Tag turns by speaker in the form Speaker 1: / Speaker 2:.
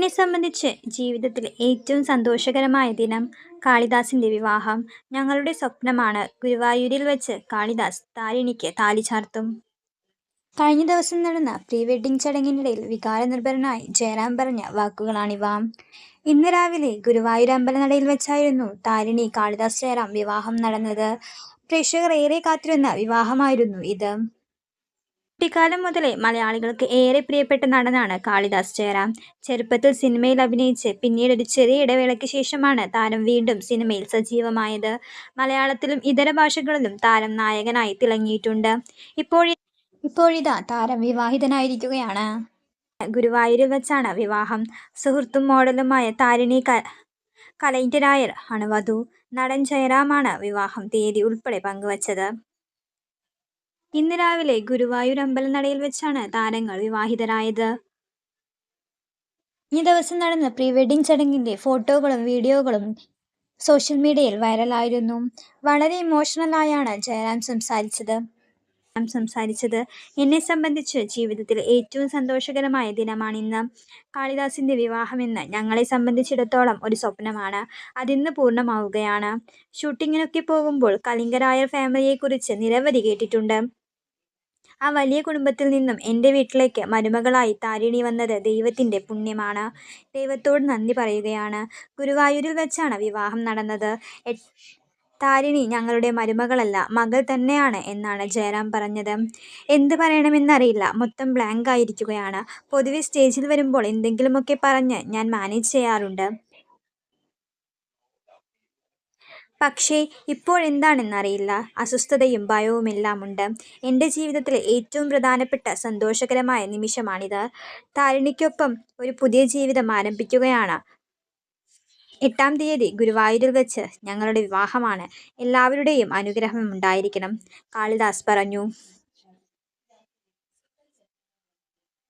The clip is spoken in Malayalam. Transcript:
Speaker 1: എന്നെ സംബന്ധിച്ച് ജീവിതത്തിലെ ഏറ്റവും സന്തോഷകരമായ ദിനം കാളിദാസിന്റെ വിവാഹം. ഞങ്ങളുടെ സ്വപ്നമാണ്. ഗുരുവായൂരിൽ വച്ച് കാളിദാസ് താരിണിക്ക് താലി ചാർത്തും. കഴിഞ്ഞ ദിവസം നടന്ന പ്രീ വെഡ്ഡിംഗ് ചടങ്ങിനിടയിൽ വികാരനിർഭരനായി ജയറാം പറഞ്ഞ വാക്കുകളാണിവ. ഇന്ന് രാവിലെ ഗുരുവായൂർ അമ്പലനടയിൽ വെച്ചായിരുന്നു താരിണി കാളിദാസ് ജയറാം വിവാഹം നടന്നത്. പ്രേക്ഷകർ ഏറെ കാത്തിരുന്ന വിവാഹമായിരുന്നു ഇത്. കുട്ടിക്കാലം മുതലേ മലയാളികൾക്ക് ഏറെ പ്രിയപ്പെട്ട നടനാണ് കാളിദാസ് ജയറാം. ചെറുപ്പത്തിൽ സിനിമയിൽ അഭിനയിച്ച് പിന്നീട് ഒരു ചെറിയ ഇടവേളയ്ക്ക് ശേഷമാണ് താരം വീണ്ടും സിനിമയിൽ സജീവമായത്. മലയാളത്തിലും ഇതര ഭാഷകളിലും താരം നായകനായി തിളങ്ങിയിട്ടുണ്ട്. ഇപ്പോഴിതാ താരം വിവാഹിതനായിരിക്കുകയാണ്. ഗുരുവായൂരിൽ വച്ചാണ് വിവാഹം. സുഹൃത്തും മോഡലുമായ താരിണി കലൈറ്റ്നായർ ആണ് വധു. നടൻ ജയറാമാണ് വിവാഹം തീയതി ഉൾപ്പെടെ പങ്കുവച്ചത്. ഇന്ന് രാവിലെ ഗുരുവായൂർ അമ്പലനടയിൽ വെച്ചാണ് താരങ്ങൾ വിവാഹിതരായത്. ഈ ദിവസം നടന്ന പ്രീ വെഡ്ഡിംഗ് ചടങ്ങിന്റെ ഫോട്ടോകളും വീഡിയോകളും സോഷ്യൽ മീഡിയയിൽ വൈറലായിരുന്നു. വളരെ ഇമോഷണലായാണ് ജയറാം സംസാരിച്ചത്. എന്നെ സംബന്ധിച്ച് ജീവിതത്തിലെ ഏറ്റവും സന്തോഷകരമായ ദിനമാണിന്ന്. കാളിദാസിന്റെ വിവാഹമെന്ന് ഞങ്ങളെ സംബന്ധിച്ചിടത്തോളം ഒരു സ്വപ്നമാണ്. അതിന്ന് പൂർണ്ണമാവുകയാണ്. ഷൂട്ടിങ്ങിനൊക്കെ പോകുമ്പോൾ കലിംഗരായർ ഫാമിലിയെക്കുറിച്ച് നിരവധി കേട്ടിട്ടുണ്ട്. ആ വലിയ കുടുംബത്തിൽ നിന്നും എൻ്റെ വീട്ടിലേക്ക് മരുമകളായി താരിണി വന്നത് ദൈവത്തിൻ്റെ പുണ്യമാണ്. ദൈവത്തോട് നന്ദി പറയുകയാണ്. ഗുരുവായൂരിൽ വെച്ചാണ് വിവാഹം നടന്നത്. താരിണി ഞങ്ങളുടെ മരുമകളല്ല, മകൾ തന്നെയാണ് എന്നാണ് ജയറാം പറഞ്ഞത്. എന്ത് പറയണമെന്നറിയില്ല, മൊത്തം ബ്ലാങ്ക് ആയിരിക്കുകയാണ്. പൊതുവെ സ്റ്റേജിൽ വരുമ്പോൾ എന്തെങ്കിലുമൊക്കെ പറഞ്ഞ് ഞാൻ മാനേജ് ചെയ്യാറുണ്ട്. പക്ഷേ ഇപ്പോഴെന്താണെന്നറിയില്ല. അസ്വസ്ഥതയും ഭയവുമെല്ലാമുണ്ട്. എൻ്റെ ജീവിതത്തിലെ ഏറ്റവും പ്രധാനപ്പെട്ട സന്തോഷകരമായ നിമിഷമാണിത്. താരിണിക്കൊപ്പം ഒരു പുതിയ ജീവിതം ആരംഭിക്കുകയാണ്. 8-ാം തീയതി ഗുരുവായൂരിൽ വെച്ച് ഞങ്ങളുടെ വിവാഹമാണ്. എല്ലാവരുടെയും അനുഗ്രഹം ഉണ്ടായിരിക്കണം, കാളിദാസ് പറഞ്ഞു.